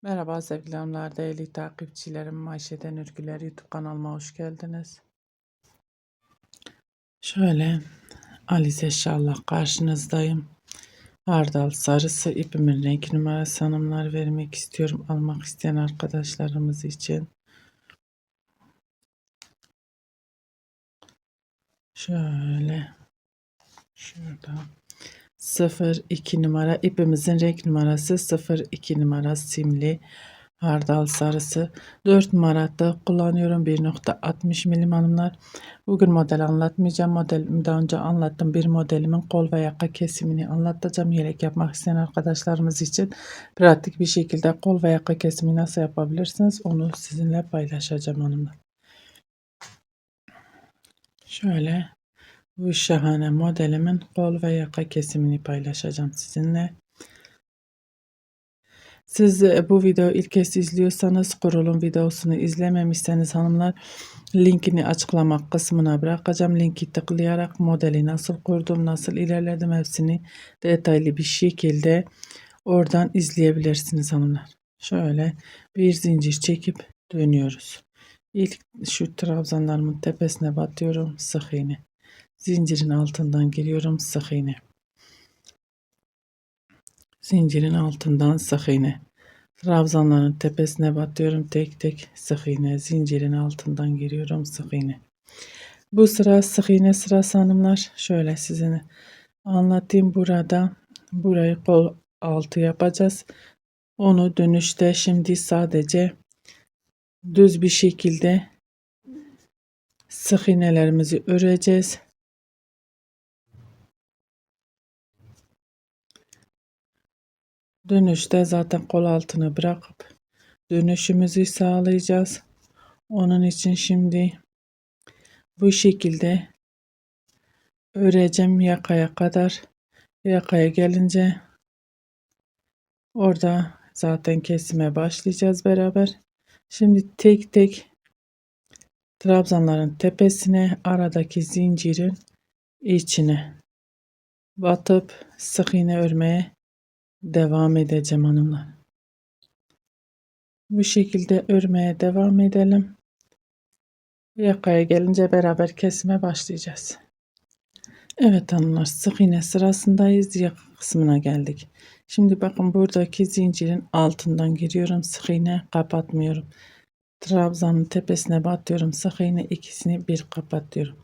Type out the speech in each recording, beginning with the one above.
Merhaba sevgili hanımlar, değerli takipçilerim. Ayşe'den Örgüler YouTube kanalıma hoş geldiniz. Şöyle Alize Şallah karşınızdayım. Hardal sarısı ipimin renk numarası hanımlar vermek istiyorum. Almak isteyen arkadaşlarımız için. Şöyle şurada 02 numara ipimizin renk numarası 02 numara simli hardal sarısı 4 numarada kullanıyorum. 1.60 milim hanımlar. Bugün model anlatmayacağım. Modelimi daha önce anlattım. Bir modelimin kol ve yaka kesimini anlatacağım. Yelek yapmak isteyen arkadaşlarımız için pratik bir şekilde kol ve yaka kesimi nasıl yapabilirsiniz onu sizinle paylaşacağım hanımlar. Şöyle bu şahane modelimin kol ve yaka kesimini paylaşacağım sizinle. Siz bu videoyu ilk kez izliyorsanız, kurulum videosunu izlememişseniz hanımlar, linkini açıklama kısmına bırakacağım. Linki tıklayarak modeli nasıl kurdum, nasıl ilerledim hepsini detaylı bir şekilde oradan izleyebilirsiniz hanımlar. Şöyle bir zincir çekip dönüyoruz. İlk şu trabzanlarımın tepesine batıyorum, sık iğne. Zincirin altından giriyorum, sık iğne. Zincirin altından sık iğne. Trabzanların tepesine batıyorum, tek tek sık iğne. Zincirin altından giriyorum, sık iğne. Bu sıra sık iğne sırası hanımlar. Şöyle size anlatayım. Burayı kol altı yapacağız. Onu dönüşte şimdi sadece düz bir şekilde sık iğnelerimizi öreceğiz. Dönüşte zaten kol altını bırakıp dönüşümüzü sağlayacağız. Onun için şimdi bu şekilde öreceğim yakaya kadar. Yakaya gelince orada zaten kesime başlayacağız beraber. Şimdi tek tek trabzanların tepesine, aradaki zincirin içine batıp sık iğne örmeye devam edeceğim hanımlar. Bu şekilde örmeye devam edelim. Yakaya gelince beraber kesime başlayacağız. Evet hanımlar, sık iğne sırasındayız. Yaka kısmına geldik. Şimdi bakın buradaki zincirin altından giriyorum. Sık iğne kapatmıyorum. Trabzanın tepesine batıyorum. Sık iğne ikisini bir kapatıyorum.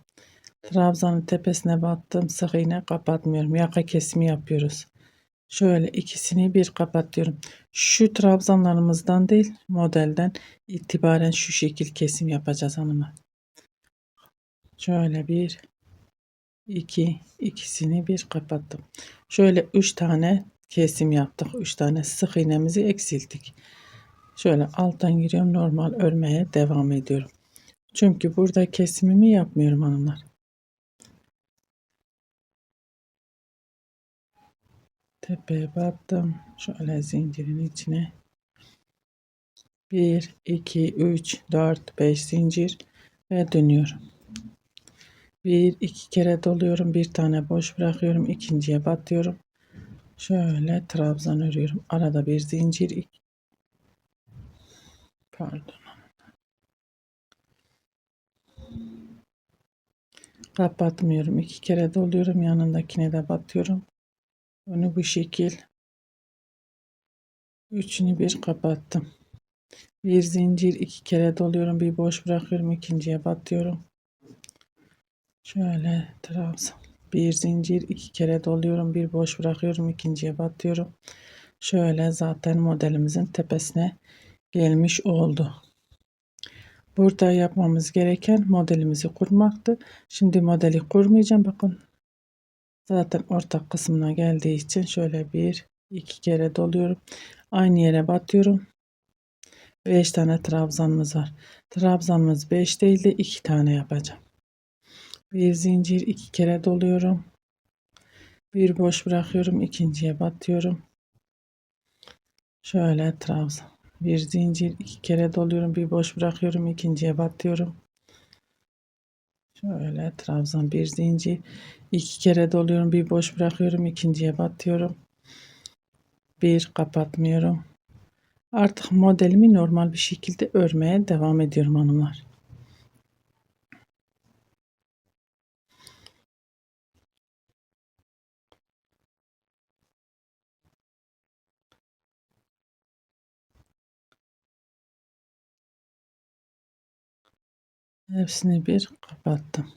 Trabzanın tepesine battım. Sık iğne kapatmıyorum. Yaka kesimi yapıyoruz. Şöyle ikisini bir kapatıyorum. Şu trabzanlarımızdan değil, modelden itibaren şu şekil kesim yapacağız hanımlar. Şöyle bir, iki, ikisini bir kapattım. Şöyle 3 tane kesim yaptık. 3 tane sık iğnemizi eksilttik. Şöyle alttan giriyorum, normal örmeye devam ediyorum. Çünkü burada kesimimi yapmıyorum hanımlar. Tepeye battım. Şöyle zincirin içine 1, 2, 3, 4, 5 zincir ve dönüyorum. 1, 2 kere doluyorum. Bir tane boş bırakıyorum. İkinciye batıyorum. Şöyle trabzan örüyorum. Arada bir zincir. Pardon. Kapatmıyorum. 2 kere doluyorum. Yanındakine de batıyorum. Onu bu şekil. Üçünü bir kapattım. Bir zincir 2 kere doluyorum. Bir boş bırakıyorum. İkinciye batıyorum. Şöyle trabzan. Bir zincir 2 kere doluyorum. Bir boş bırakıyorum. İkinciye batıyorum. Şöyle zaten modelimizin tepesine gelmiş oldu. Burada yapmamız gereken modelimizi kurmaktı. Şimdi modeli kurmayacağım. Bakın zaten ortak kısmına geldiği için şöyle bir iki kere doluyorum. Aynı yere batıyorum. 5 tane trabzanımız var. Trabzanımız 5 değil de 2 tane yapacağım. Bir zincir 2 kere doluyorum. Bir boş bırakıyorum. İkinciye batıyorum. Şöyle trabzan. Bir zincir 2 kere doluyorum. Bir boş bırakıyorum. İkinciye batıyorum. Şöyle trabzan bir zincir 2 kere doluyorum. Bir boş bırakıyorum. İkinciye batıyorum. Bir kapatmıyorum. Artık modelimi normal bir şekilde örmeye devam ediyorum hanımlar. Hepsini bir kapattım.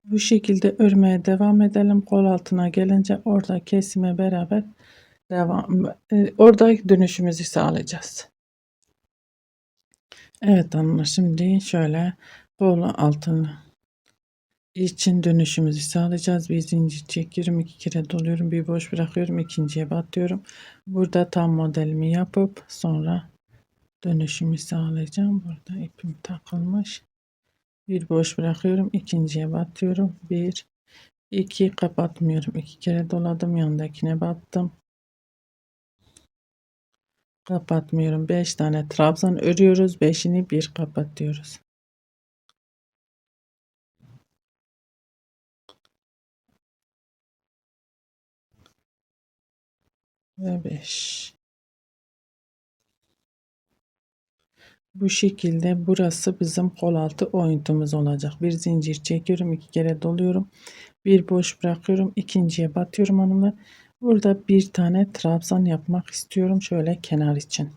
Bu şekilde örmeye devam edelim. Kol altına gelince orada kesime beraber orada dönüşümüzü sağlayacağız. Evet hanımlar, şimdi şöyle kol altına için dönüşümüzü sağlayacağız. Bir zincir çekiyorum, 2 kere doluyorum, bir boş bırakıyorum, ikinciye batıyorum. Burada tam modelimi yapıp sonra dönüşümü sağlayacağım. Burada ipim takılmış. Bir boş bırakıyorum, ikinciye batıyorum. Bir, iki, kapatmıyorum. 2 kere doladım, yanındakine battım. Kapatmıyorum. 5 tane trabzan örüyoruz. 5'ini bir kapatıyoruz. Ve 5. Bu şekilde burası bizim kol altı oyuntumuz olacak. Bir zincir çekiyorum, 2 kere doluyorum. Bir boş bırakıyorum, ikinciye batıyorum hanımlar. Burada bir tane trabzan yapmak istiyorum şöyle kenar için.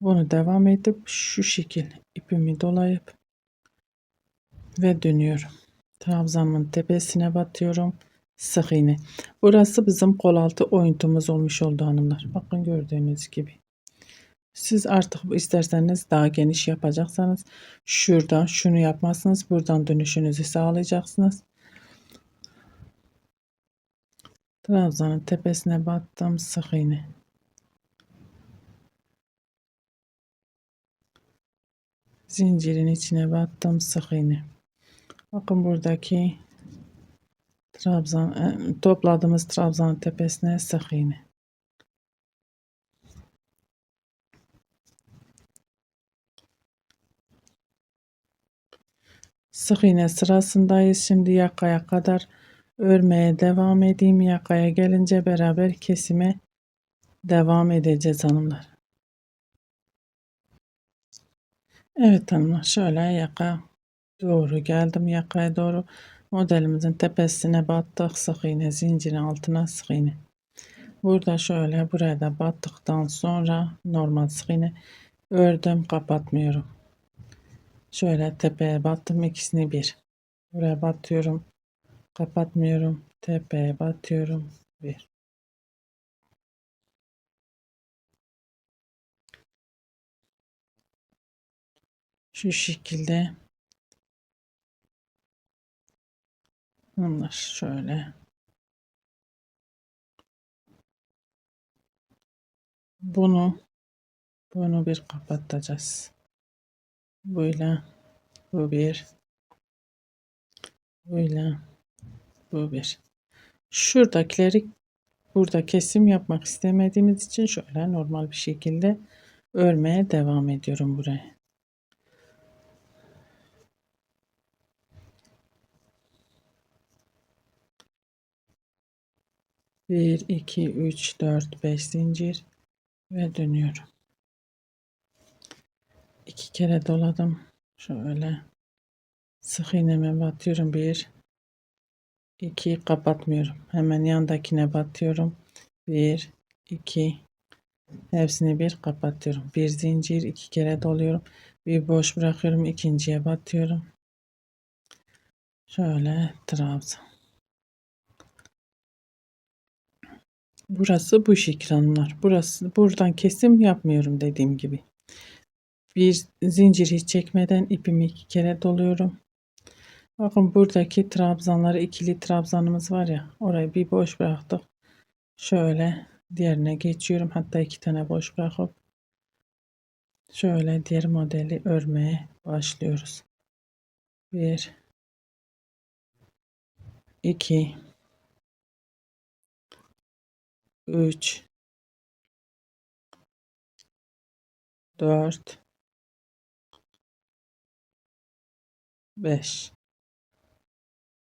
Bunu devam edip şu şekil ipimi dolayıp ve dönüyorum. Trabzanın tepesine batıyorum. Sık iğne. Burası bizim kol altı oyuntumuz olmuş oldu hanımlar. Bakın gördüğünüz gibi. Siz artık isterseniz daha geniş yapacaksanız şuradan şunu yapmazsınız. Buradan dönüşünüzü sağlayacaksınız. Trabzanın tepesine battım, sık iğne. Zincirin içine battım, sık iğne. Bakın buradaki trabzan topladığımız trabzanın tepesine sık iğne. Sık iğne sırasındayız. Şimdi yakaya kadar örmeye devam edeyim. Yakaya gelince beraber kesime devam edeceğiz hanımlar. Evet hanımlar, şöyle yaka doğru geldim. Yakaya doğru modelimizin tepesine battık. Sık iğne, zincirin altına sık iğne. Burada şöyle buraya da battıktan sonra normal sık iğne ördüm, kapatmıyorum. Şöyle tepeye battım, ikisini bir. Buraya batıyorum, kapatmıyorum. Tepeye batıyorum, bir. Şu şekilde bunlar şöyle. Bunu bir kapatacağız. Böyle bu bir, böyle bu bir. Şuradakileri burada kesim yapmak istemediğimiz için şöyle normal bir şekilde örmeye devam ediyorum buraya. 1, 2, 3, 4, 5 zincir ve dönüyorum. 2 kere doladım. Şöyle sık iğneme batıyorum. 1, 2, kapatmıyorum. Hemen yandakine batıyorum. 1, 2, hepsini bir kapatıyorum. Bir zincir, 2 kere doluyorum. Bir boş bırakıyorum. İkinciye batıyorum. Şöyle trabzan. Burası bu şekil hanımlar. Burası buradan kesim yapmıyorum dediğim gibi. Bir zincir hiç çekmeden ipimi 2 kere doluyorum. Bakın buradaki trabzanları, ikili trabzanımız var ya, orayı bir boş bıraktık. Şöyle diğerine geçiyorum. Hatta 2 tane boş bırakıp şöyle diğer modeli örmeye başlıyoruz. 1, 2, 3, 4, 5.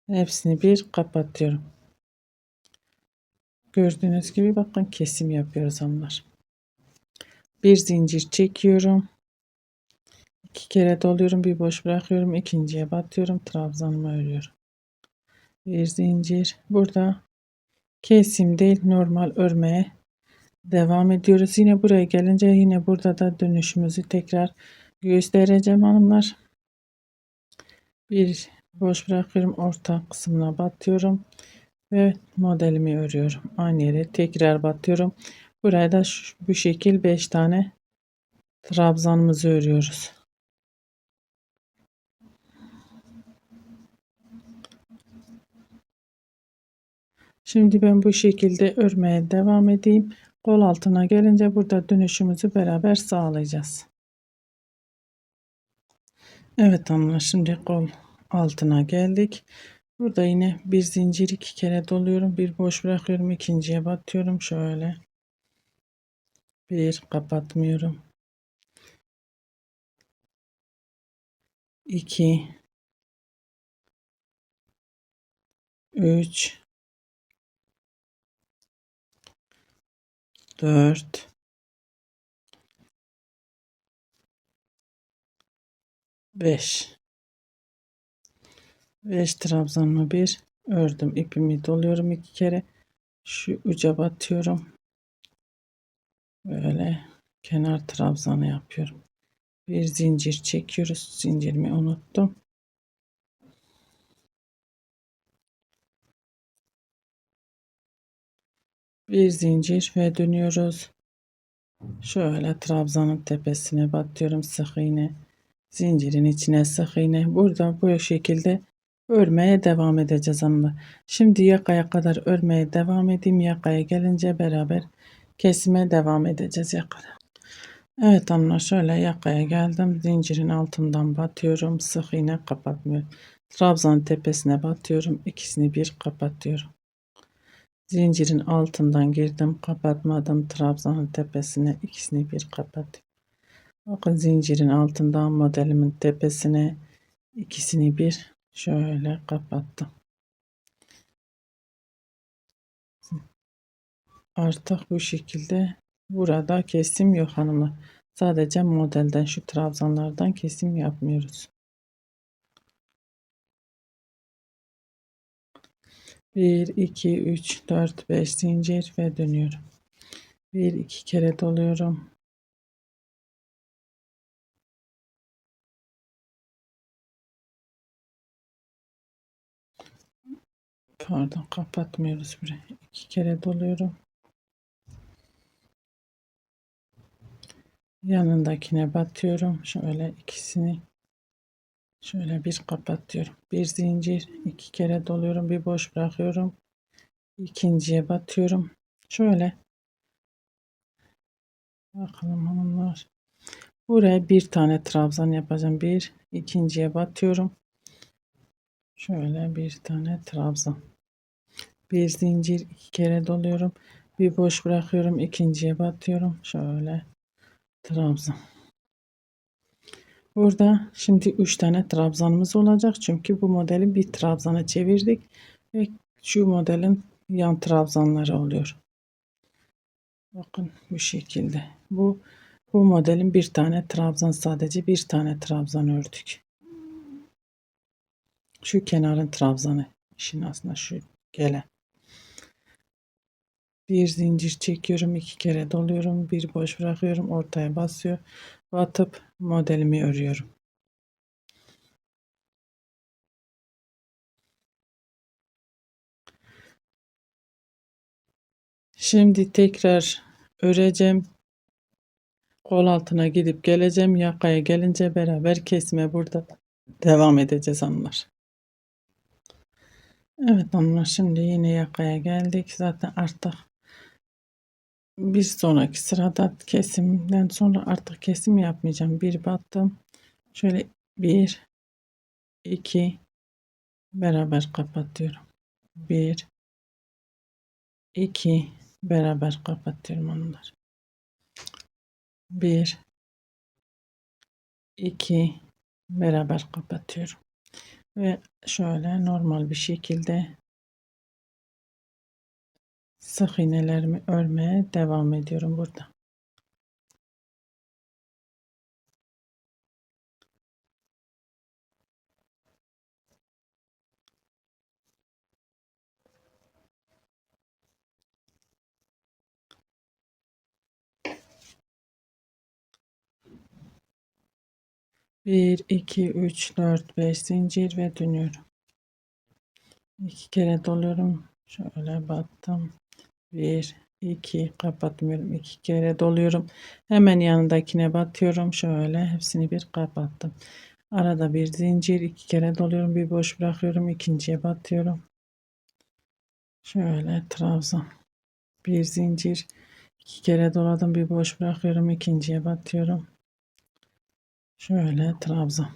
Hepsini bir kapatıyorum. Gördüğünüz gibi bakın kesim yapıyoruz hanımlar. Bir zincir çekiyorum. 2 kere doluyorum, bir boş bırakıyorum, ikinciye batıyorum, trabzanımı örüyorum. Bir zincir. Burada kesim değil, normal örmeye devam ediyoruz. Yine buraya gelince yine burada da dönüşümüzü tekrar göstereceğim hanımlar. Bir boş bırakıyorum, orta kısmına batıyorum ve modelimi örüyorum. Aynı yere tekrar batıyorum. Buraya da bu şekil 5 tane trabzanımızı örüyoruz. Şimdi ben bu şekilde örmeye devam edeyim. Kol altına gelince burada dönüşümüzü beraber sağlayacağız. Evet hanımlar, şimdi kol altına geldik. Burada yine bir zincir 2 kere doluyorum. Bir boş bırakıyorum. İkinciye batıyorum. Şöyle. Bir kapatmıyorum. 2 3 4 5 5 trabzanımı bir ördüm. İpimi doluyorum 2 kere. Şu uca batıyorum. Böyle kenar trabzanı yapıyorum. Bir zincir çekiyoruz. Zincirimi unuttum. Bir zincir ve dönüyoruz. Şöyle trabzanın tepesine batıyorum, sık iğne. Zincirin içine sık iğne. Burada bu şekilde örmeye devam edeceğiz hanımlar. Şimdi yakaya kadar örmeye devam edeyim. Yakaya gelince beraber kesime devam edeceğiz yakada. Evet hanımlar, şöyle yakaya geldim. Zincirin altından batıyorum. Sık iğne kapatmıyorum. Trabzanın tepesine batıyorum. İkisini bir kapatıyorum. Zincirin altından girdim, kapatmadım, trabzanın tepesine ikisini bir kapatıyorum. Bakın zincirin altından modelimin tepesine ikisini bir şöyle kapattım. Artık bu şekilde burada kesim yok hanımlar. Sadece modelden, şu trabzanlardan kesim yapmıyoruz. 1 2 3 4 5 zincir ve dönüyorum. 1 2 kere doluyorum. Pardon, kapatmıyoruz burayı. 2 kere doluyorum. Yanındakine batıyorum. Şöyle ikisini şöyle bir kapatıyorum. Bir zincir 2 kere doluyorum. Bir boş bırakıyorum. İkinciye batıyorum. Şöyle bakalım hanımlar. Buraya bir tane trabzan yapacağım. Bir ikinciye batıyorum. Şöyle bir tane trabzan. Bir zincir 2 kere doluyorum. Bir boş bırakıyorum. İkinciye batıyorum. Şöyle trabzan. Burada şimdi 3 tane trabzanımız olacak. Çünkü bu modelin bir trabzanı çevirdik. Ve şu modelin yan trabzanları oluyor. Bakın bu şekilde. Bu modelin bir tane trabzan, sadece bir tane trabzan ördük. Şu kenarın trabzanı. İşin aslında şu gelen. Bir zincir çekiyorum. 2 kere doluyorum. Bir boş bırakıyorum. Ortaya basıyor. Batıp modelimi örüyorum. Şimdi tekrar öreceğim. Kol altına gidip geleceğim. Yakaya gelince beraber kesime burada devam edeceğiz hanımlar. Evet hanımlar, şimdi yine yakaya geldik. Zaten artık bir sonraki sırada kesimden sonra artık kesim yapmayacağım. Bir battım. Şöyle bir iki beraber kapatıyorum. Bir iki beraber kapatıyorum hanımlar. Bir iki beraber kapatıyorum. Ve şöyle normal bir şekilde sık iğnelerimi örmeye devam ediyorum burada. Bir, iki, üç, dört, beş zincir ve dönüyorum. 2 kere doluyorum. Şöyle battım. Bir, iki, kapatmıyorum. 2 kere doluyorum. Hemen yanındakine batıyorum. Şöyle hepsini bir kapattım. Arada bir zincir, 2 kere doluyorum. Bir boş bırakıyorum. İkinciye batıyorum. Şöyle trabzan. Bir zincir, 2 kere doladım. Bir boş bırakıyorum. İkinciye batıyorum. Şöyle trabzan.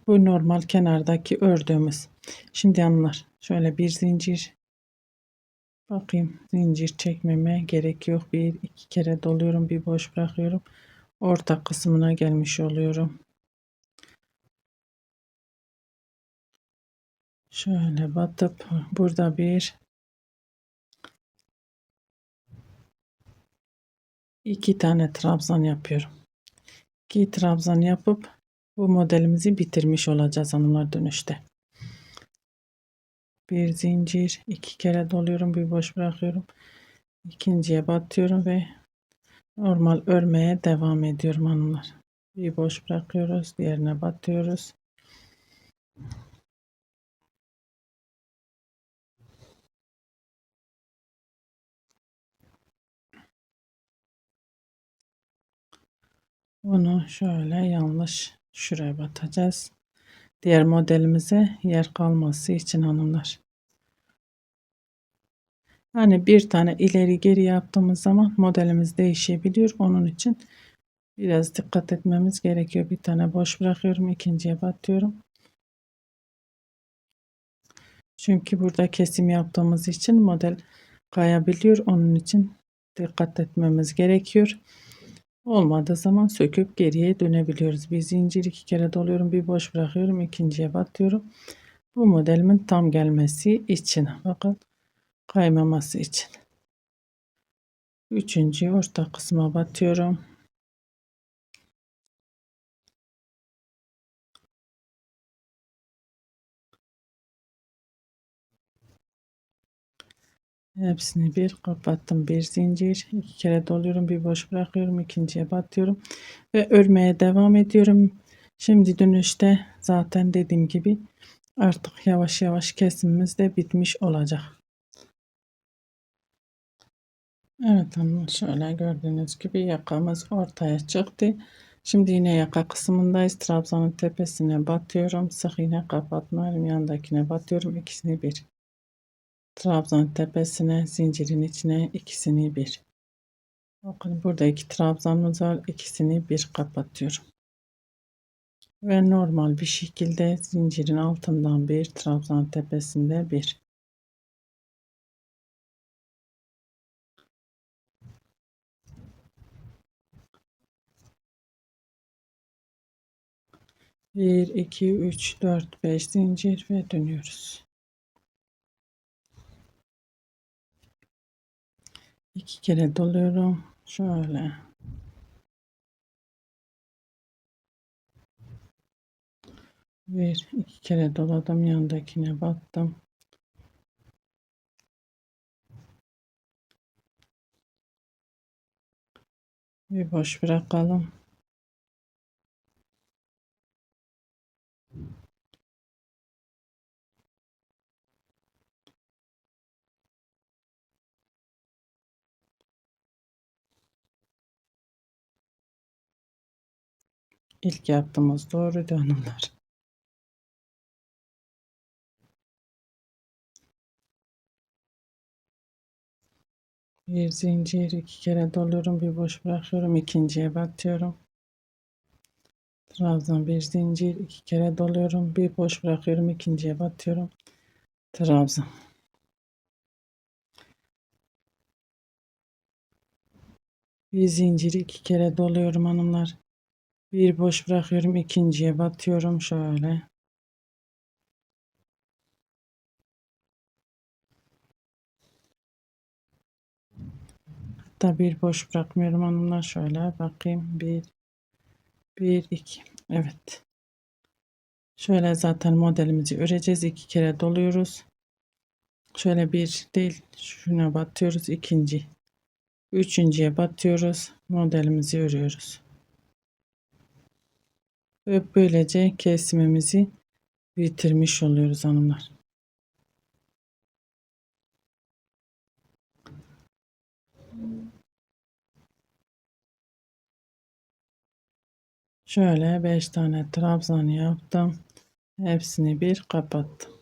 Bu normal kenardaki ördüğümüz. Şimdi hanımlar şöyle bir zincir, bakayım zincir çekmeme gerek yok. Bir iki kere doluyorum, bir boş bırakıyorum. Orta kısmına gelmiş oluyorum. Şöyle batıp burada bir iki tane trabzan yapıyorum. 2 trabzan yapıp bu modelimizi bitirmiş olacağız hanımlar dönüşte. Bir zincir, 2 kere doluyorum, bir boş bırakıyorum. İkinciye batıyorum ve normal örmeye devam ediyorum hanımlar. Bir boş bırakıyoruz, diğerine batıyoruz. Bunu şöyle yanlış şuraya batacağız. Diğer modelimize yer kalması için hanımlar. Hani bir tane ileri geri yaptığımız zaman modelimiz değişebiliyor. Onun için biraz dikkat etmemiz gerekiyor. Bir tane boş bırakıyorum, ikinciye batıyorum. Çünkü burada kesim yaptığımız için model kayabiliyor. Onun için dikkat etmemiz gerekiyor. Olmadığı zaman söküp geriye dönebiliyoruz. Bir zincir 2 kere doluyorum, bir boş bırakıyorum, ikinciye batıyorum. Bu modelimin tam gelmesi için, bakın, kaymaması için. Üçüncü orta kısma batıyorum. Hepsini bir kapattım. Bir zincir 2 kere doluyorum, bir boş bırakıyorum, ikinciye batıyorum ve örmeye devam ediyorum. Şimdi dönüşte zaten dediğim gibi artık yavaş yavaş kesimimiz de bitmiş olacak. Evet hanım, şöyle gördüğünüz gibi yakamız ortaya çıktı. Şimdi yine yaka kısmındayız. Trabzanın tepesine batıyorum. Sık iğne kapatmıyorum. Yandakine batıyorum. İkisini bir. Trabzan tepesine, zincirin içine ikisini bir. Bakın burada iki trabzanımız var. İkisini bir kapatıyorum. Ve normal bir şekilde zincirin altından bir, trabzan tepesinde bir. Bir, iki, üç, dört, beş zincir ve dönüyoruz. 2 kere doluyorum. Şöyle. Bir, iki kere doladım. Yandakine battım. Bir boş bırakalım. İlk yaptığımız doğru hanımlar. Bir zincir 2 kere doluyorum. Bir boş bırakıyorum. İkinciye batıyorum. Trabzan bir zincir 2 kere doluyorum. Bir boş bırakıyorum. İkinciye batıyorum. Trabzan. Bir zincir 2 kere doluyorum hanımlar. Bir boş bırakıyorum. İkinciye batıyorum. Şöyle. Hatta bir boş bırakmıyorum hanımlar. Şöyle bakayım. Bir, iki. Evet. Şöyle zaten modelimizi öreceğiz. 2 kere doluyoruz. Şöyle bir değil. Şuna batıyoruz. İkinci. Üçüncüye batıyoruz. Modelimizi örüyoruz. Ve böylece kesimimizi bitirmiş oluyoruz hanımlar. Şöyle 5 tane trabzan yaptım. Hepsini bir kapattım.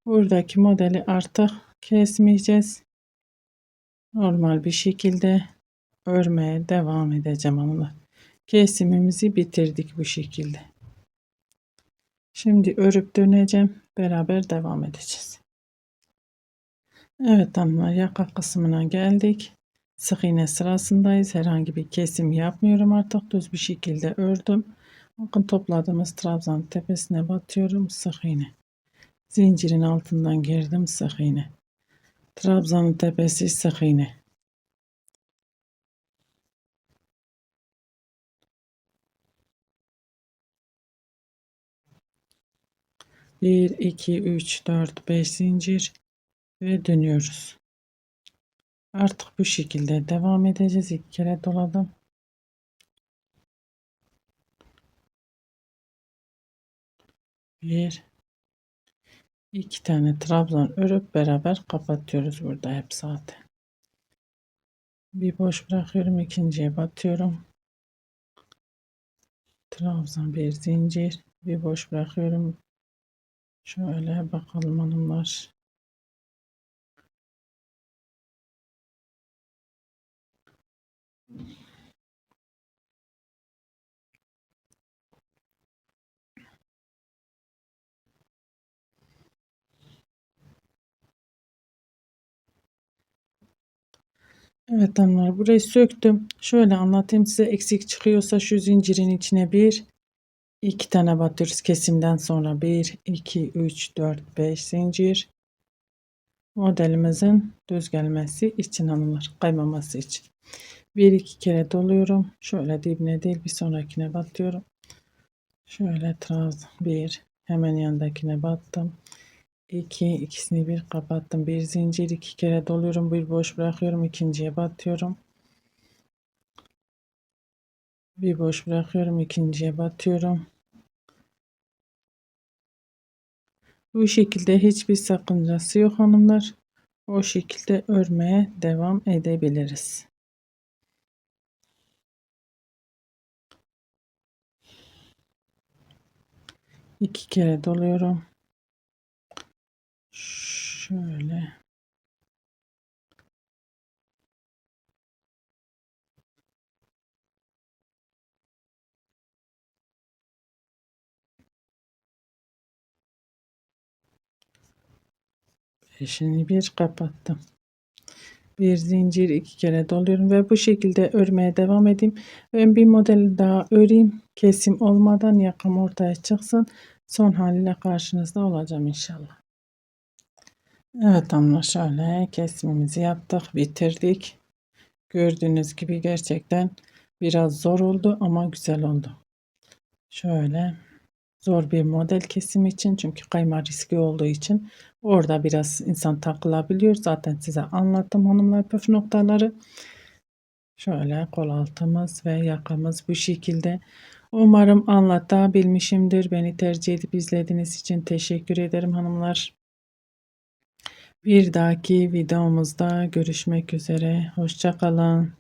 Buradaki modeli artık kesmeyeceğiz. Normal bir şekilde örmeye devam edeceğim hanımlar. Kesimimizi bitirdik bu şekilde. Şimdi örüp döneceğim. Beraber devam edeceğiz. Evet hanımlar, yaka kısmına geldik. Sık iğne sırasındayız. Herhangi bir kesim yapmıyorum artık. Düz bir şekilde ördüm. Bakın topladığımız trabzanın tepesine batıyorum. Sık iğne. Zincirin altından girdim. Sık iğne. Trabzanın tepesi sık iğne. Bir, iki, üç, dört, beş zincir ve dönüyoruz. Artık bu şekilde devam edeceğiz. 2 kere doladım. Bir, iki tane trabzan örüp beraber kapatıyoruz burada hep zaten. Bir boş bırakıyorum, ikinciye batıyorum. Trabzan bir zincir, bir boş bırakıyorum. Şöyle bakalım hanımlar. Evet hanımlar, burayı söktüm. Şöyle anlatayım size, eksik çıkıyorsa şu zincirin içine bir iki tane batıyoruz kesimden sonra. 1 2 3 4 5 zincir. Modelimizin düz gelmesi için hanımlar, kaymaması için. Bir iki kere doluyorum. Şöyle dibine değil bir sonrakine batıyorum. Şöyle trabzan bir, hemen yanındakine battım. 2, ikisini bir kapattım. Bir zincir, 2 kere doluyorum. Bir boş bırakıyorum. İkinciye batıyorum. Bir boş bırakıyorum. İkinciye batıyorum. Bu şekilde hiçbir sakıncası yok hanımlar. O şekilde örmeye devam edebiliriz. İki kere doluyorum. Şöyle. Beşini bir kapattım. Bir zincir, 2 kere doluyorum ve bu şekilde örmeye devam edeyim. Ben bir model daha öreyim. Kesim olmadan yakam ortaya çıksın. Son haliyle karşınızda olacağım inşallah. Evet hanımlar, şöyle kesimimizi yaptık, bitirdik. Gördüğünüz gibi gerçekten biraz zor oldu ama güzel oldu. Şöyle zor bir model kesim için, çünkü kayma riski olduğu için orada biraz insan takılabiliyor. Zaten size anlattım hanımlar püf noktaları. Şöyle kol altımız ve yakamız bu şekilde. Umarım anlatabilmişimdir. Beni tercih edip izlediğiniz için teşekkür ederim hanımlar. Bir dahaki videomuzda görüşmek üzere. Hoşça kalın.